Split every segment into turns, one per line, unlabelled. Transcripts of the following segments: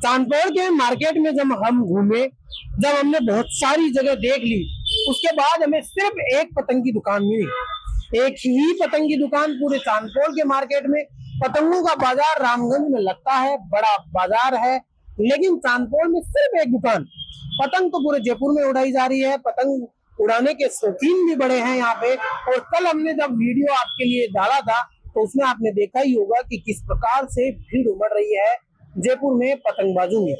चांदपोल के मार्केट में जब हम घूमे, जब हमने बहुत सारी जगह देख ली, उसके बाद हमें सिर्फ एक पतंग की दुकान मिली। एक ही पतंग की दुकान पूरे चांदपोल के मार्केट में। पतंगों का बाजार रामगंज में लगता है, बड़ा बाजार है, लेकिन चांदपोल में सिर्फ एक दुकान। पतंग तो पूरे जयपुर में उड़ाई जा रही है, पतंग उड़ाने के शौकीन भी बड़े हैं यहाँ पे। और कल हमने जब वीडियो आपके लिए डाला था तो उसमें आपने देखा ही होगा कि किस प्रकार से भीड़ उमड़ रही है जयपुर में पतंगबाजों में।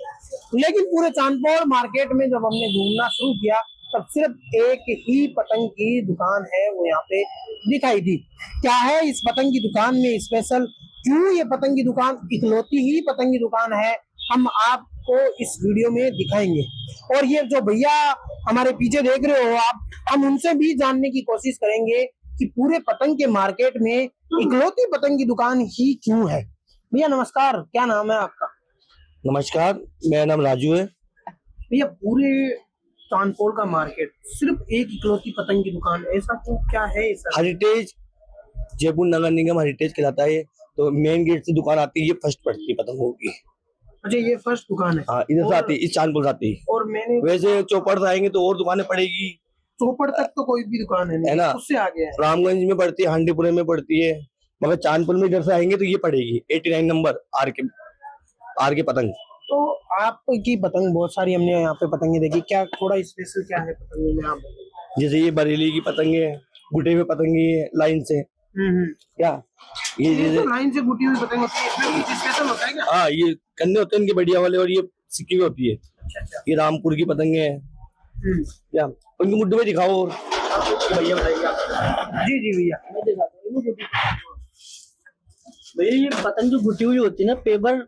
लेकिन पूरे चांदपोल मार्केट में जब हमने घूमना शुरू किया तब सिर्फ एक ही पतंग की दुकान है वो यहाँ पे दिखाई दी। क्या है इस पतंग की दुकान में स्पेशल, क्यों ये पतंग की दुकान इकलौती ही पतंग की दुकान है, हम आपको इस वीडियो में दिखाएंगे। और ये जो भैया हमारे पीछे देख रहे हो आप, हम उनसे भी जानने की कोशिश करेंगे कि पूरे पतंग के मार्केट में इकलौती पतंग की दुकान ही क्यों है। भैया नमस्कार, क्या नाम है आपका?
नमस्कार, मेरा नाम राजू है।
भैया पूरे चांदपोल का मार्केट सिर्फ एक इकलौती पतंग की दुकान, ऐसा क्यों, क्या है ऐसा?
हेरिटेज, जयपुर नगर निगम हेरिटेज कहलाता है। तो मेन गेट से दुकान आती है, ये फर्स्ट पड़ती है पतंगों की।
अच्छा, ये फर्स्ट दुकान है?
हाँ, इधर से आती है, इस चांदपोल से आती है।
और मैंने
वैसे चौपड़ से आएंगे तो और दुकानें पड़ेगी।
चौपड़ तक तो कोई भी दुकान है
ना,
उससे आगे है।
रामगंज में पड़ती है, हांडीपुरे में पड़ती है, मगर चांदपोल में इधर से आएंगे तो ये पड़ेगी 89 नंबर आर के पतंग।
तो आपकी पतंग बहुत सारी हमने यहाँ पे पतंगे देखी, क्या थोड़ा स्पेशल क्या है पतंगों में आप?
जैसे ये बरेली की पतंगे है, गुटे हुए पतंगे है लाइन से। क्या ये
तो लाइन से गुटी हुई पतंग होती है, इसमें कुछ स्पेशल होता है क्या?
हाँ, ये कन्ने होते हैं इनके बढ़िया वाले, और ये सिक्की हुई होती है।
अच्छा।
ये रामपुर की पतंगे हैं। क्या उनके मुड्ढे में दिखाओ। और
भैया बताइए। जी जी भैया, मैं दिखाता हूँ।
भैया ये पतंग जो गुटी हुई होती है ना, पेपर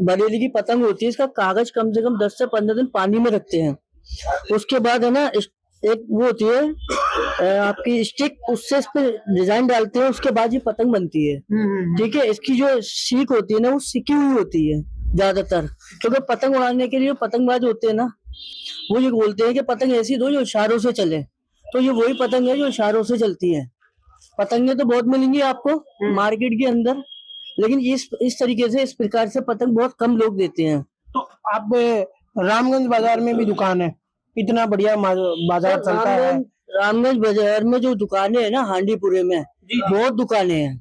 बरेली की पतंग होती है, इसका कागज कम से कम 10 से 15 दिन पानी में रखते हैं। उसके बाद है ना, एक वो होती है आपकी स्टिक, उससे इस पे डिजाइन डालते हैं, उसके बाद ये पतंग बनती है। ठीक है, इसकी जो सीख होती है ना, वो सिकी हुई होती है ज्यादातर, क्योंकि पतंग उड़ाने के लिए पतंगबाज होते हैं ना, वो ये बोलते हैं कि पतंग ऐसी दो जो इशारों से चले। तो ये वही पतंग है जो इशारों से चलती है। पतंगे तो बहुत मिलेंगी आपको मार्केट के अंदर, लेकिन इस तरीके से, इस प्रकार से पतंग बहुत कम लोग देते हैं।
तो आप रामगंज बाजार में भी दुकान है, इतना बढ़िया बाजार चलता है।
रामगंज बाजार में जो दुकानें है ना, हांडीपुरे में बहुत दुकानें हैं।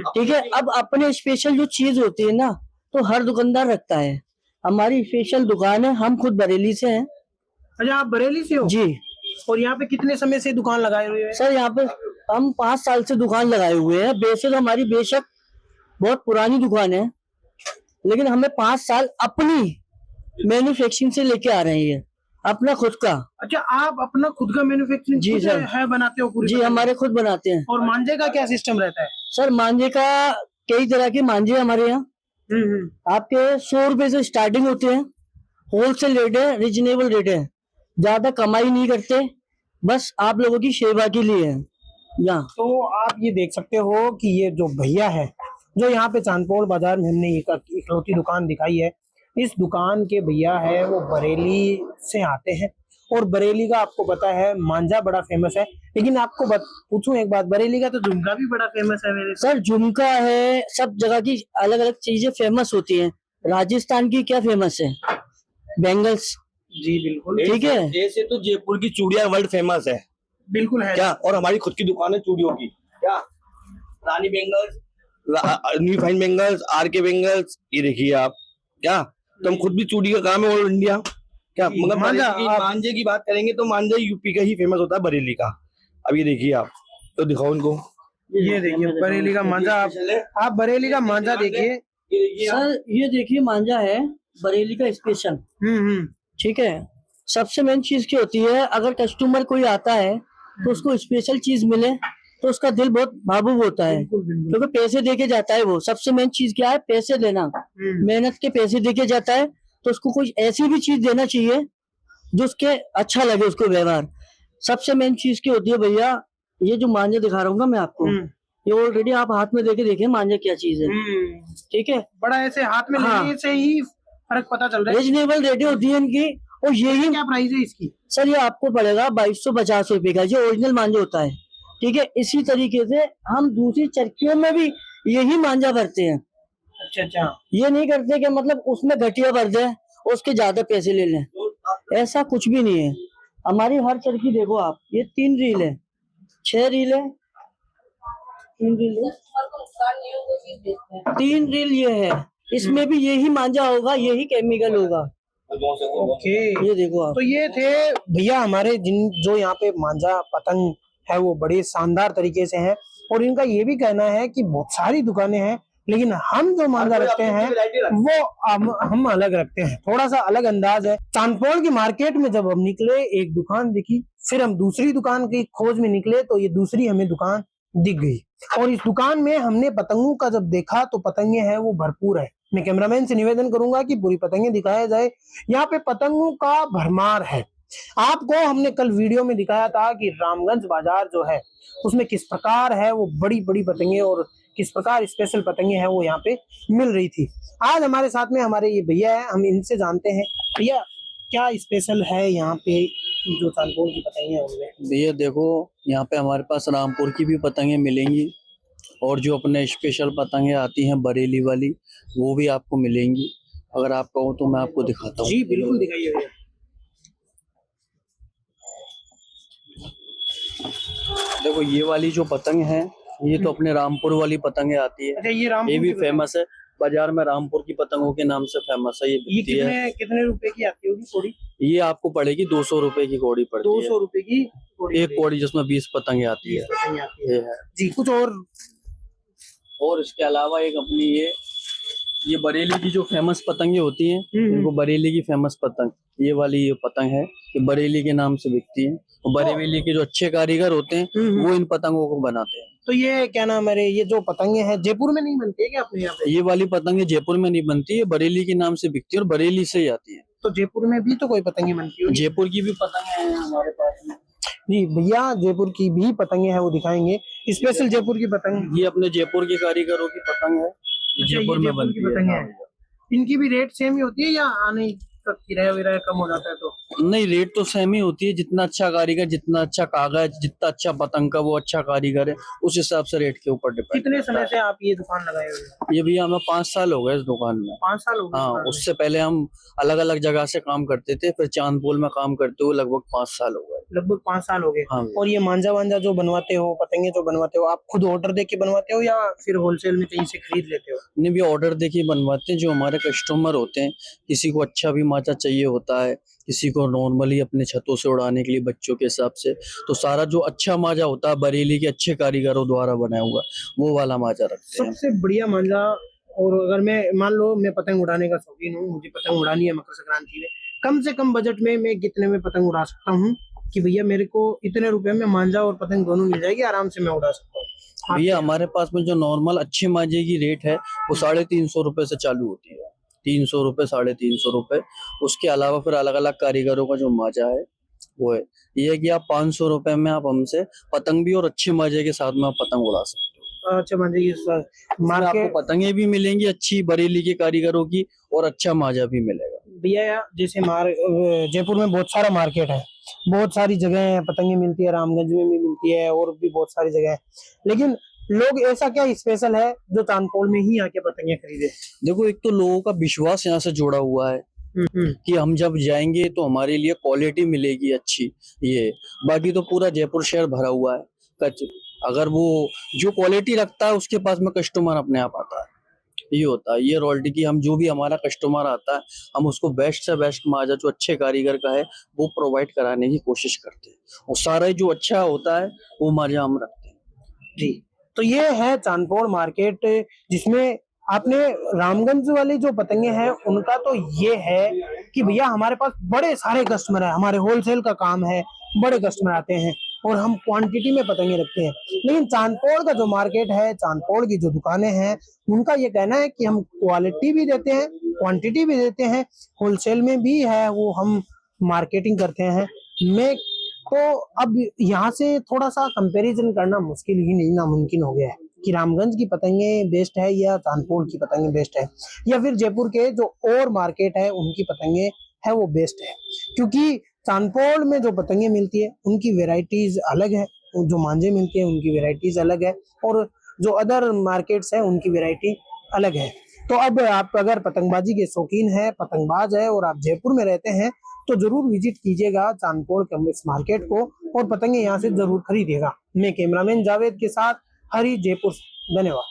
ठीक है, अब अपने स्पेशल जो चीज होती है ना, तो हर दुकानदार रखता है। हमारी स्पेशल दुकान है, हम खुद बरेली से हैं।
अच्छा, आप बरेली से हो? जी। और यहाँ पे कितने समय से दुकान लगाए हुए हैं?
सर यहाँ पे हम 5 साल से दुकान लगाए हुए हैं। बेशक हमारी बेशक बहुत पुरानी दुकान है, लेकिन हमें 5 साल अपनी मैन्युफैक्चरिंग से लेके आ रहे हैं, अपना खुद का।
अच्छा, आप अपना खुद का मैन्युफैक्चरिंग
जी सर
है बनाते हो पूरी?
जी, हमारे खुद बनाते हैं।
और मांझे का क्या सिस्टम रहता है?
सर मांझे का कई तरह के मांझे हमारे यहाँ। आपके 100 रुपए से स्टार्टिंग होते हैं, होलसेल रेट है, रीजनेबल रेट है, ज्यादा कमाई नहीं करते, बस आप लोगों की सेवा के लिए है यहाँ।
तो आप ये देख सकते हो कि ये जो भैया है, जो यहाँ पे चांदपोल बाजार में हमने इकलौती दुकान दिखाई है, इस दुकान के भैया है वो बरेली से आते हैं। और बरेली का आपको पता है मांझा बड़ा फेमस है, लेकिन आपको पूछूं एक बात, बरेली का तो झुमका भी बड़ा फेमस है मेरे।
सर झुमका है, सब जगह की अलग अलग चीजें फेमस होती हैं। राजस्थान की क्या फेमस है? बैंगल्स।
जी बिल्कुल,
ठीक है।
ऐसे तो जयपुर की चूड़ियां वर्ल्ड फेमस है।
बिल्कुल है।
क्या, और हमारी खुद की दुकान है चूड़ियों की। क्या Rani bangles, new fine bangles, R K bangles, ये देखिए आप। क्या तो हम खुद भी चूड़ी का काम है ऑल इंडिया। क्या मगर मांझे की बात करेंगे तो मांझा यूपी का ही फेमस होता है, बरेली का। अब ये देखिए आप, तो दिखाओ उनको।
ये देखिए बरेली का मांझा, आप बरेली का मांझा देखिए।
सर ये देखिए मांझा है बरेली का स्पेशल। ठीक है, सबसे मेन चीज क्या होती है, अगर कस्टमर कोई आता है तो उसको स्पेशल चीज मिले तो उसका दिल बहुत भावुक होता है, क्योंकि पैसे देके जाता है। वो सबसे मेन चीज क्या है, पैसे देना, मेहनत के पैसे देके जाता है, तो उसको कुछ ऐसी भी चीज देना चाहिए जो उसके अच्छा लगे, उसको व्यवहार। सबसे मेन चीज क्या होती है भैया, ये जो मांझा दिखा रहा हूँ मैं आपको, ये ऑलरेडी आप हाथ में देके देखिए मांझा क्या चीज है। ठीक है,
बड़ा ऐसे हाथ में लेने से ही फर्क पता चल रहा है।
रीजनेबल रेटें होती है इनकी। और यही
क्या प्राइस है इसकी?
सर ये आपको पड़ेगा 2250 रुपए का, जो ओरिजिनल मांझा होता है। ठीक है, इसी तरीके से हम दूसरी चरखियों में भी यही मांझा भरते हैं।
अच्छा,
ये नहीं करते कि मतलब उसमें घटिया भर दे उसके ज्यादा पैसे ले लें, ऐसा कुछ भी नहीं है। हमारी हर चरखी देखो आप, ये 3 रील है, 6 रील है, 3 रील है, 3 रील ये है, इसमें भी यही मांझा होगा, यही केमिकल होगा।
ओके,
ये देखो आप।
तो ये थे भैया हमारे जो यहाँ पे मांझा पतंग है वो बड़े शानदार तरीके से है, और इनका ये भी कहना है कि बहुत सारी दुकानें हैं, लेकिन हम जो मांझा रखते हैं वो हम अलग रखते हैं, थोड़ा सा अलग अंदाज है। चांदपोल की मार्केट में जब हम निकले एक दुकान दिखी, फिर हम दूसरी दुकान की खोज में निकले तो ये दूसरी हमें दुकान दिख गई, और इस दुकान में हमने पतंगों का जब देखा तो पतंगे हैं वो भरपूर है। मैं कैमरामैन से निवेदन करूंगा कि पूरी पतंगे दिखाया जाए, यहाँ पे पतंगों का भरमार है। आपको हमने कल वीडियो में दिखाया था कि रामगंज बाजार जो है उसमें किस प्रकार है वो बड़ी बड़ी पतंगे और किस प्रकार स्पेशल पतंगे हैं वो यहाँ पे मिल रही थी। आज हमारे साथ में हमारे ये भैया है, हम इनसे जानते हैं भैया क्या स्पेशल है यहाँ पे जो चांदपोल की पतंगे हैं।
भैया देखो, यहाँ पे हमारे पास रामपुर की भी पतंगे मिलेंगी, और जो अपने स्पेशल पतंगे आती हैं बरेली वाली वो भी आपको मिलेंगी। अगर आप कहो तो मैं आपको दिखाता हूँ।
जी बिल्कुल दिखाइए भैया।
देखो ये वाली जो पतंग है ये तो अपने रामपुर वाली पतंगे आती है,
अच्छा, ये रामपुर
ये भी
की पतंग।
फेमस है बाजार में, रामपुर की पतंगों के नाम से फेमस है। ये
ये
बिकती है,
कितने रुपए की आती होगी कोड़ी?
ये आपको पड़ेगी 200 रुपए की कोड़ी पड़ती
200 रुपए की कोड़ी
है, एक कोड़ी जिसमें 20 पतंगे आती है।
पतंगे आती है।
ये है,
जी कुछ
और इसके अलावा एक अपनी ये बरेली की जो फेमस पतंगे होती हैं, इनको बरेली की फेमस पतंग, ये वाली ये पतंग है, ये बरेली के नाम से बिकती है। और बरेली के जो अच्छे कारीगर होते हैं वो इन पतंगों को बनाते हैं।
तो ये क्या नाम है, ये जो पतंगे हैं जयपुर में नहीं बनती है क्या अपने यहाँ पे?
ये वाली पतंगे जयपुर में नहीं बनती है, बरेली के नाम से बिकती है और बरेली से ही आती है।
तो जयपुर में भी तो कोई पतंगे बनती है?
जयपुर की भी पतंगे हैं हमारे पास में।
जी भैया जयपुर की भी पतंगे हैं वो दिखाएंगे, स्पेशल जयपुर की पतंग।
ये अपने जयपुर के कारीगरों की पतंग है, ये
अच्छा,
जयपुर
ये
में बनती
पतंग
है।
है। इनकी भी रेट सेम ही होती है या आने तक किराया विराया कम हो जाता है? तो
नहीं, रेट तो सेम ही होती है, जितना अच्छा कारीगर, जितना अच्छा कागज, जितना अच्छा पतंग का वो अच्छा कारीगर है, उस हिसाब से रेट के ऊपर डिपेंड।
कितने समय से आप ये दुकान लगाए हुए हैं?
ये भी हमें 5 साल हो गए इस दुकान में।
5 साल हो गए
हाँ,
दुकान में।
उससे पहले हम अलग अलग जगह से काम करते थे, फिर चांदपोल में काम करते हुए लगभग 5 साल हो गए।
लगभग 5 साल हो गए।
हाँ।
और ये मांझा वांझा जो बनवाते हो, पतंगे जो बनवाते हो, आप खुद ऑर्डर दे के बनवाते हो या फिर होलसेल में कहीं से खरीद लेते हो?
नहीं भी ऑर्डर देके बनवाते हैं, जो हमारे कस्टमर होते हैं, किसी को अच्छा भी माचा चाहिए होता है, किसी को नॉर्मली अपने छतों से उड़ाने के लिए बच्चों के हिसाब से, तो सारा जो अच्छा माजा होता है बरेली के अच्छे कारीगरों द्वारा बनाया हुआ वो वाला माजा रखते हैं।
सबसे बढ़िया मांझा। और अगर मैं मान लो मैं पतंग उड़ाने का शौकीन हूँ, मुझे पतंग उड़ानी है मकर संक्रांति में, कम से कम बजट में मैं कितने में पतंग उड़ा सकता हूँ कि भैया मेरे को इतने रुपए में मांझा और पतंग दोनों मिल जाएगी, आराम से मैं उड़ा सकता हूँ?
भैया हमारे पास में जो नॉर्मल अच्छे माजे की रेट है वो 350 रुपए से चालू होती है, 300 रुपए, 350 रुपए। उसके अलावा फिर अलग अलग कारीगरों का जो माजा है वो है, ये है कि आप 500 रुपए में आप हमसे पतंग भी और अच्छे माजे के साथ में आप पतंग उड़ा सकते हो।
अच्छा मांझे की
आपको
मार्केट
पतंगे भी मिलेंगी अच्छी बरेली के कारीगरों की, और अच्छा माजा भी मिलेगा।
भैया जैसे जयपुर में बहुत सारा मार्केट है, बहुत सारी जगह है, पतंगे मिलती है, रामगंज में भी मिलती है और भी बहुत सारी जगह है, लेकिन लोग ऐसा क्या स्पेशल है जो चांदपोल में ही आके पतंगे खरीदे?
देखो, एक तो लोगों का विश्वास यहाँ से जुड़ा हुआ है कि हम जब जाएंगे तो हमारे लिए क्वालिटी मिलेगी अच्छी। ये बाकी तो पूरा जयपुर शहर भरा हुआ है, अगर वो जो क्वालिटी रखता है उसके पास में कस्टमर अपने आप आता है। ये होता है, ये रॉयल्टी की हम जो भी हमारा कस्टमर आता है हम उसको बेस्ट से बेस्ट माजा जो अच्छे कारीगर का है वो प्रोवाइड कराने की कोशिश करते हैं, और सारा जो अच्छा होता है वो माजा हम रखते हैं।
जी, तो ये है चांदपोल मार्केट, जिसमें आपने रामगंज वाली जो पतंगे हैं उनका तो ये है कि भैया हमारे पास बड़े सारे कस्टमर है, हमारे होलसेल का काम है, बड़े कस्टमर आते हैं और हम क्वांटिटी में पतंगे रखते हैं। लेकिन चांदपोल का जो मार्केट है, चांदपोल की जो दुकानें हैं, उनका ये कहना है कि हम क्वालिटी भी देते हैं, क्वांटिटी भी देते हैं, होलसेल में भी है वो हम मार्केटिंग करते हैं। मैं तो अब यहाँ से थोड़ा सा कंपैरिजन करना मुश्किल ही नहीं नामुमकिन हो गया है कि रामगंज की पतंगे बेस्ट है या चांदपोल की पतंगे बेस्ट है, या फिर जयपुर के जो और मार्केट है उनकी पतंगे है वो बेस्ट है। क्योंकि चांदपोल में जो पतंगे मिलती है उनकी वेराइटीज अलग है, जो मांझे मिलते हैं उनकी वेराइटीज अलग है, और जो अदर मार्केट्स है उनकी वेराइटी अलग है। तो अब आप अगर पतंगबाजी के शौकीन है, पतंगबाज है और आप जयपुर में रहते हैं तो जरूर विजिट कीजिएगा चांदपोल कैम्बिस मार्केट को और पतंगे यहाँ से जरूर खरीदिएगा। मैं कैमरामैन जावेद के साथ हरी, जयपुर। धन्यवाद।